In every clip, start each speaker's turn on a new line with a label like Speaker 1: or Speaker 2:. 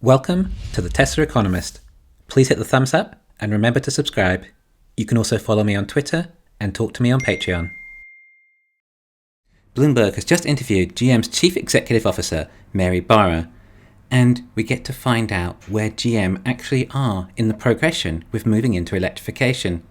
Speaker 1: Welcome to the Tesla Economist. Please hit the thumbs up and remember to subscribe. You can also follow me on Twitter and talk to me on Patreon. Bloomberg has just interviewed GM's Chief Executive Officer, Mary Barra, and we get to find out where GM actually are in the progression with moving into electrification.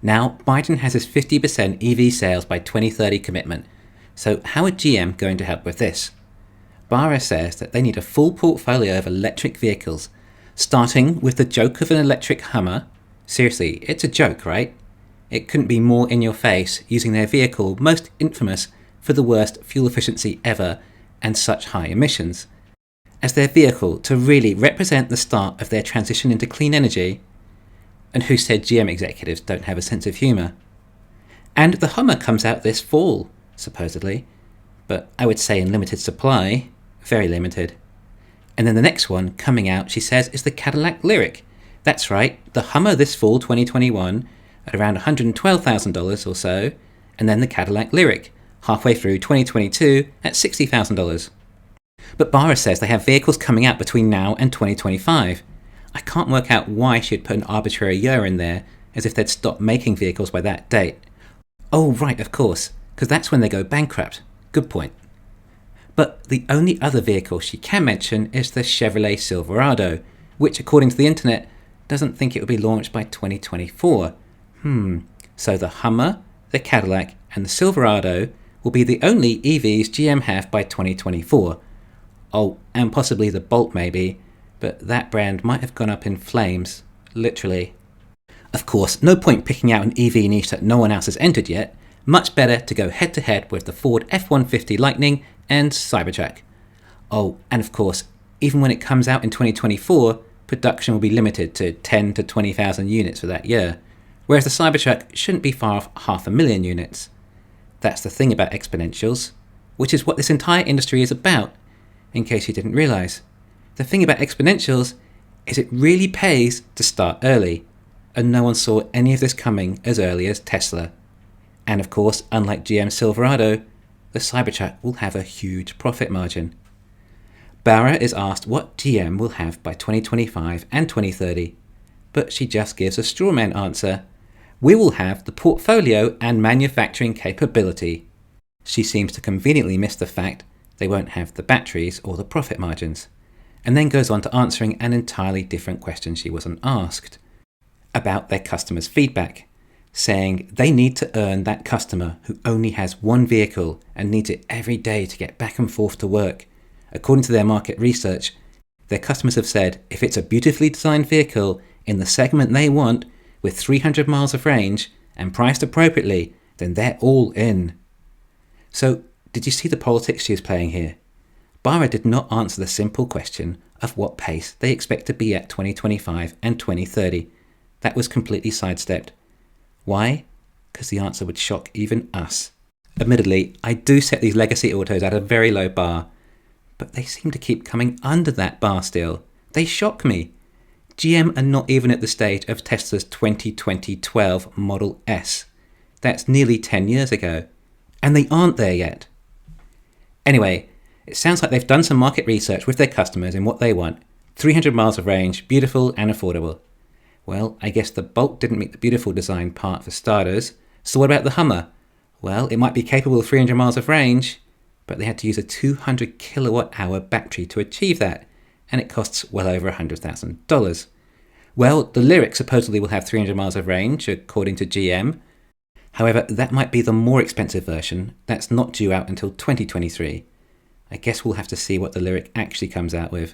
Speaker 1: Now, Biden has his 50% EV sales by 2030 commitment, so how are GM going to help with this? Barra says that they need a full portfolio of electric vehicles, starting with the joke of an electric Hummer. Seriously, it's a joke, right? It couldn't be more in your face, using their vehicle most infamous for the worst fuel efficiency ever and such high emissions, as their vehicle to really represent the start of their transition into clean energy. And who said GM executives don't have a sense of humour? And the Hummer comes out this fall, supposedly, but I would say in limited supply. Very limited. And then the next one coming out, she says, is the Cadillac Lyriq. That's right, the Hummer this fall 2021 at around $112,000 or so, and then the Cadillac Lyriq halfway through 2022 at $60,000. But Barra says they have vehicles coming out between now and 2025. I can't work out why she'd put an arbitrary year in there, as if they'd stop making vehicles by that date. Oh right, of course, because that's when they go bankrupt. Good point. But the only other vehicle she can mention is the Chevrolet Silverado, which according to the internet doesn't think it will be launched by 2024. So the Hummer, the Cadillac and the Silverado will be the only EVs GM have by 2024. Oh, and possibly the Bolt maybe, but that brand might have gone up in flames, literally. Of course, no point picking out an EV niche that no one else has entered yet. Much better to go head to head with the Ford F-150 Lightning and Cybertruck. Oh, and of course, even when it comes out in 2024, production will be limited to 10 to 20,000 units for that year, whereas the Cybertruck shouldn't be far off 500,000 units. That's the thing about exponentials, which is what this entire industry is about, in case you didn't realise. The thing about exponentials is it really pays to start early, and no one saw any of this coming as early as Tesla. And of course, unlike GM Silverado, the Cybertruck will have a huge profit margin. Barra is asked what GM will have by 2025 and 2030, but she just gives a strawman answer. We will have the portfolio and manufacturing capability. She seems to conveniently miss the fact they won't have the batteries or the profit margins, and then goes on to answering an entirely different question she wasn't asked, about their customers' feedback, saying they need to earn that customer who only has one vehicle and needs it every day to get back and forth to work. According to their market research, their customers have said if it's a beautifully designed vehicle in the segment they want, with 300 miles of range and priced appropriately, then they're all in. So, did you see the politics she is playing here? Barra did not answer the simple question of what pace they expect to be at 2025 and 2030. That was completely sidestepped. Why? Because the answer would shock even us. Admittedly, I do set these legacy autos at a very low bar, but they seem to keep coming under that bar still. They shock me. GM are not even at the stage of Tesla's 2012 Model S. That's nearly 10 years ago. And they aren't there yet. Anyway, it sounds like they've done some market research with their customers in what they want. 300 miles of range, beautiful and affordable. Well, I guess the Bolt didn't meet the beautiful design part for starters. So what about the Hummer? Well, it might be capable of 300 miles of range, but they had to use a 200 kilowatt hour battery to achieve that, and it costs well over $100,000. Well, the Lyriq supposedly will have 300 miles of range, according to GM. However, that might be the more expensive version that's not due out until 2023. I guess we'll have to see what the Lyriq actually comes out with.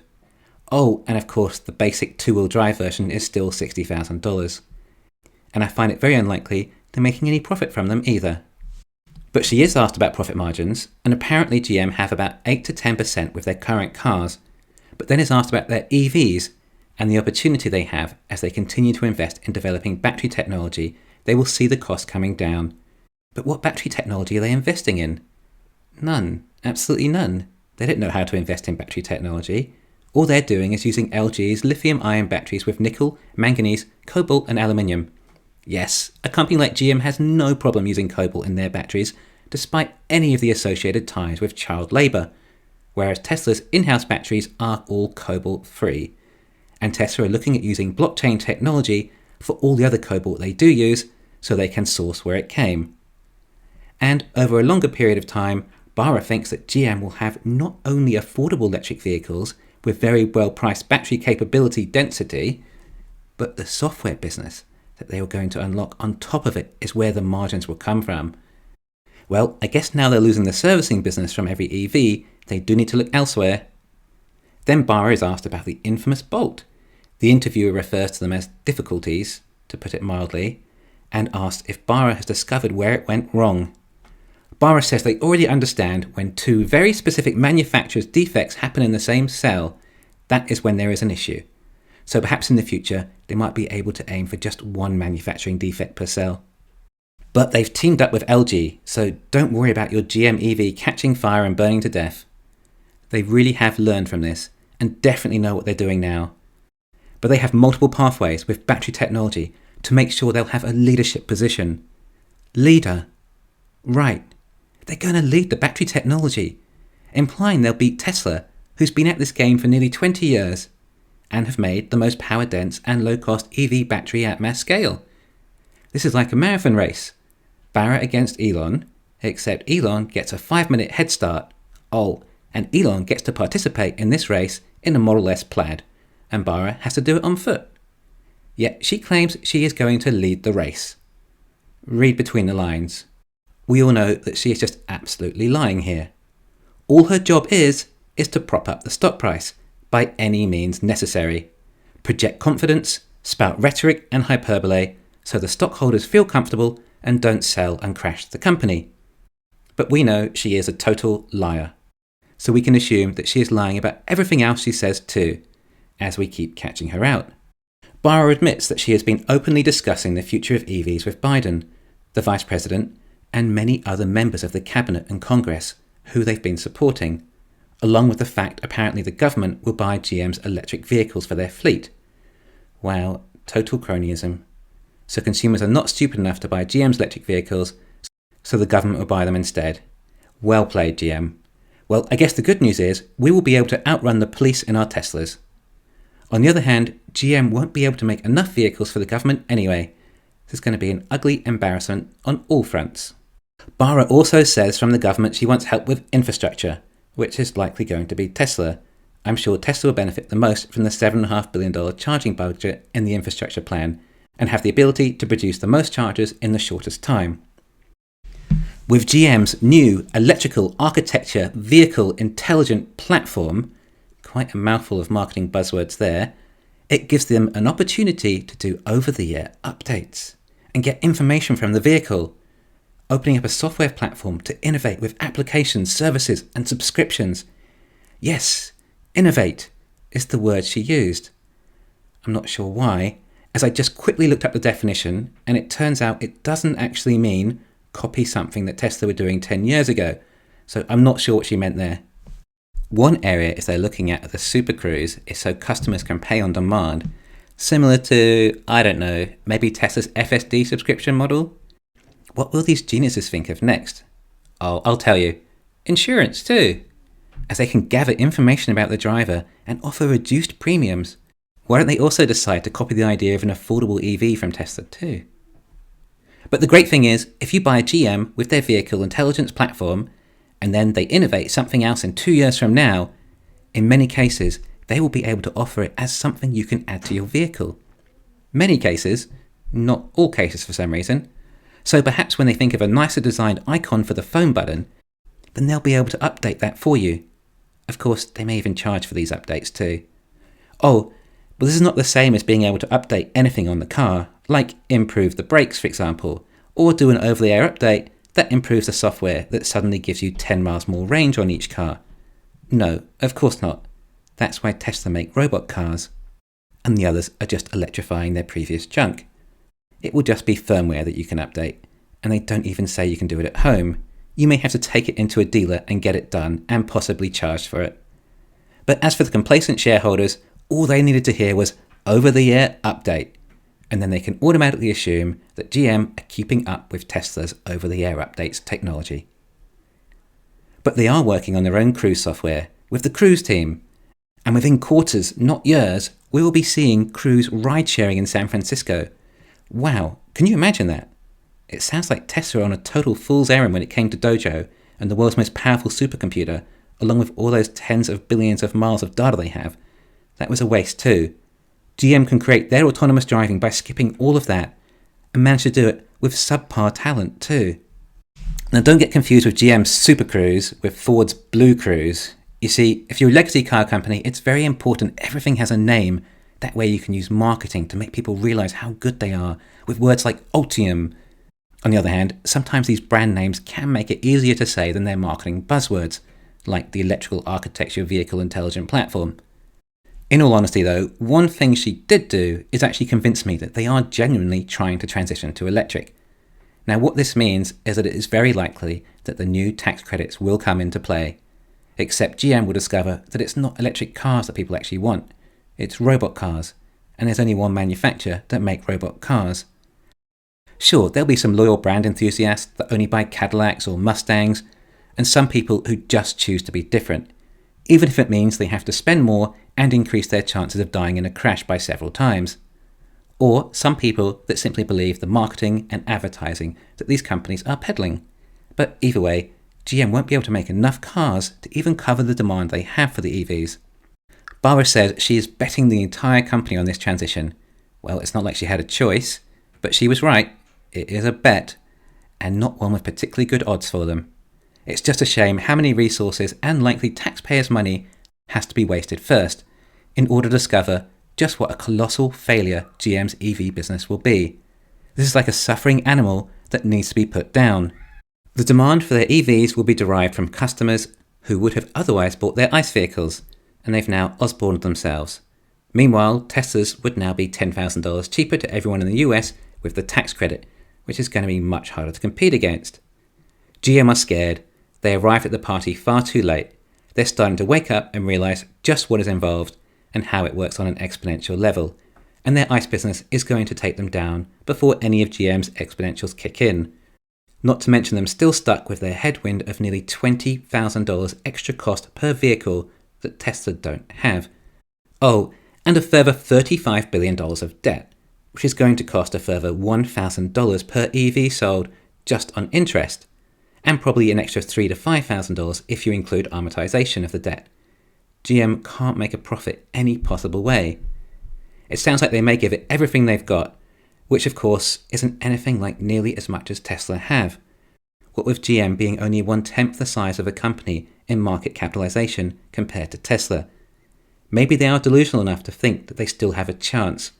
Speaker 1: Oh, and of course, the basic two-wheel drive version is still $60,000. And I find it very unlikely they're making any profit from them either. But she is asked about profit margins, and apparently GM have about 8 to 10% with their current cars, but then is asked about their EVs and the opportunity they have as they continue to invest in developing battery technology. They will see the cost coming down. But what battery technology are they investing in? None. Absolutely none. They don't know how to invest in battery technology. All they're doing is using LG's lithium-ion batteries with nickel, manganese, cobalt and aluminium. Yes, a company like GM has no problem using cobalt in their batteries, despite any of the associated ties with child labour. whereas Tesla's in-house batteries are all cobalt-free. And Tesla are looking at using blockchain technology for all the other cobalt they do use so they can source where it came. And over a longer period of time, Barra thinks that GM will have not only affordable electric vehicles with very well-priced battery capability density, but the software business that they were going to unlock on top of it is where the margins will come from. Well, I guess now they're losing the servicing business from every EV, they do need to look elsewhere. Then Barra is asked about the infamous Bolt. The interviewer refers to them as difficulties, to put it mildly, and asks if Barra has discovered where it went wrong. Barra says they already understand when two very specific manufacturer's defects happen in the same cell, that is when there is an issue. So perhaps in the future, they might be able to aim for just one manufacturing defect per cell. But they've teamed up with LG, so don't worry about your GM EV catching fire and burning to death. They really have learned from this, and definitely know what they're doing now. But they have multiple pathways with battery technology to make sure they'll have a leadership position. Leader. Right. They're going to lead the battery technology, implying they'll beat Tesla, who's been at this game for nearly 20 years, and have made the most power-dense and low-cost EV battery at mass scale. This is like a marathon race. Barra against Elon, except Elon gets a 5-minute head start. Oh, and Elon gets to participate in this race in a Model S Plaid, and Barra has to do it on foot. Yet she claims she is going to lead the race. Read between the lines. We all know that she is just absolutely lying here. All her job is to prop up the stock price by any means necessary, project confidence, spout rhetoric and hyperbole so the stockholders feel comfortable and don't sell and crash the company. But we know she is a total liar. So we can assume that she is lying about everything else she says too, as we keep catching her out. Barra admits that she has been openly discussing the future of EVs with Biden, the Vice President, and many other members of the Cabinet and Congress who they've been supporting, along with the fact apparently the government will buy GM's electric vehicles for their fleet. Wow, total cronyism. So consumers are not stupid enough to buy GM's electric vehicles, so the government will buy them instead. Well played, GM. Well, I guess the good news is we will be able to outrun the police in our Teslas. On the other hand, GM won't be able to make enough vehicles for the government anyway. This is going to be an ugly embarrassment on all fronts. Barra also says from the government she wants help with infrastructure, which is likely going to be Tesla. I'm sure Tesla will benefit the most from the $7.5 billion charging budget in the infrastructure plan, and have the ability to produce the most chargers in the shortest time. With GM's new electrical architecture vehicle intelligent platform, quite a mouthful of marketing buzzwords there, it gives them an opportunity to do over-the-air updates and get information from the vehicle, opening up a software platform to innovate with applications, services and subscriptions. Yes, innovate is the word she used. I'm not sure why, as I just quickly looked up the definition, and it turns out it doesn't actually mean copy something that Tesla were doing 10 years ago, so I'm not sure what she meant there. One area is they're looking at the Super Cruise is so customers can pay on demand, similar to, I don't know, maybe Tesla's FSD subscription model? What will these geniuses think of next? Oh, I'll tell you, insurance too, as they can gather information about the driver and offer reduced premiums. Why don't they also decide to copy the idea of an affordable EV from Tesla too? But the great thing is, if you buy a GM with their vehicle intelligence platform, and then they innovate something else in 2 years from now, in many cases, they will be able to offer it as something you can add to your vehicle. Many cases, not all cases for some reason. So perhaps when they think of a nicer designed icon for the phone button, then they'll be able to update that for you. Of course, they may even charge for these updates too. Oh, but this is not the same as being able to update anything on the car, like improve the brakes, for example, or do an over-the-air update that improves the software that suddenly gives you 10 miles more range on each car. No, of course not. That's why Tesla make robot cars, and the others are just electrifying their previous junk. It will just be firmware that you can update, and they don't even say you can do it at home. You may have to take it into a dealer and get it done, and possibly charged for it. But as for the complacent shareholders, all they needed to hear was over-the-air update, and then they can automatically assume that GM are keeping up with Tesla's over-the-air updates technology. But they are working on their own cruise software, with the cruise team. And within quarters, not years, we will be seeing cruise ride-sharing in San Francisco. Wow, can you imagine that? It sounds like Tesla on a total fool's errand when it came to Dojo and the world's most powerful supercomputer, along with all those tens of billions of miles of data they have. That was a waste too. GM can create their autonomous driving by skipping all of that and manage to do it with subpar talent too. Now don't get confused with GM's Super Cruise with Ford's Blue Cruise. You see, if you're a legacy car company, it's very important everything has a name. That way you can use marketing to make people realize how good they are with words like Ultium. On the other hand, sometimes these brand names can make it easier to say than their marketing buzzwords, like the electrical architecture vehicle intelligent platform. In all honesty though, one thing she did do is actually convince me that they are genuinely trying to transition to electric. Now what this means is that it is very likely that the new tax credits will come into play, except GM will discover that it's not electric cars that people actually want, it's robot cars, and there's only one manufacturer that make robot cars. Sure, there'll be some loyal brand enthusiasts that only buy Cadillacs or Mustangs, and some people who just choose to be different, even if it means they have to spend more and increase their chances of dying in a crash by several times. Or some people that simply believe the marketing and advertising that these companies are peddling. But either way, GM won't be able to make enough cars to even cover the demand they have for the EVs. Barra said she is betting the entire company on this transition. Well, it's not like she had a choice, but she was right. It is a bet, and not one with particularly good odds for them. It's just a shame how many resources and likely taxpayers' money has to be wasted first in order to discover just what a colossal failure GM's EV business will be. This is like a suffering animal that needs to be put down. The demand for their EVs will be derived from customers who would have otherwise bought their ICE vehicles, and they've now Osborned themselves. Meanwhile, Teslas would now be $10,000 cheaper to everyone in the US with the tax credit, which is going to be much harder to compete against. GM are scared. They arrived at the party far too late. They're starting to wake up and realise just what is involved and how it works on an exponential level, and their ICE business is going to take them down before any of GM's exponentials kick in. Not to mention them still stuck with their headwind of nearly $20,000 extra cost per vehicle that Tesla don't have. Oh, and a further $35 billion of debt, which is going to cost a further $1,000 per EV sold just on interest, and probably an extra $3,000 to $5,000 if you include amortization of the debt. GM can't make a profit any possible way. It sounds like they may give it everything they've got, which of course isn't anything like nearly as much as Tesla have, what with GM being only 1/10 the size of a company in market capitalization compared to Tesla. Maybe they are delusional enough to think that they still have a chance,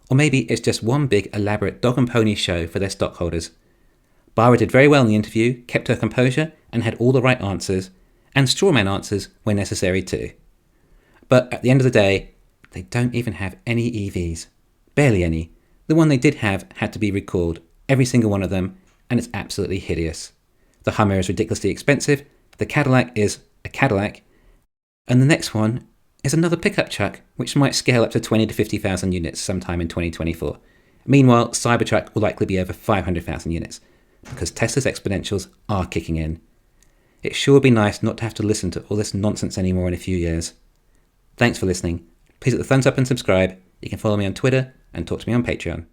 Speaker 1: or maybe it's just one big elaborate dog and pony show for their stockholders. Barra did very well in the interview, kept her composure and had all the right answers, and strawman answers when necessary too. But at the end of the day, they don't even have any EVs. Barely any. The one they did have had to be recalled, every single one of them, and it's absolutely hideous. The Hummer is ridiculously expensive, the Cadillac is a Cadillac, and the next one is another pickup truck, which might scale up to 20 to 50,000 units sometime in 2024. Meanwhile, Cybertruck will likely be over 500,000 units, because Tesla's exponentials are kicking in. It sure would be nice not to have to listen to all this nonsense anymore in a few years. Thanks for listening. Please hit the thumbs up and subscribe. You can follow me on Twitter and talk to me on Patreon.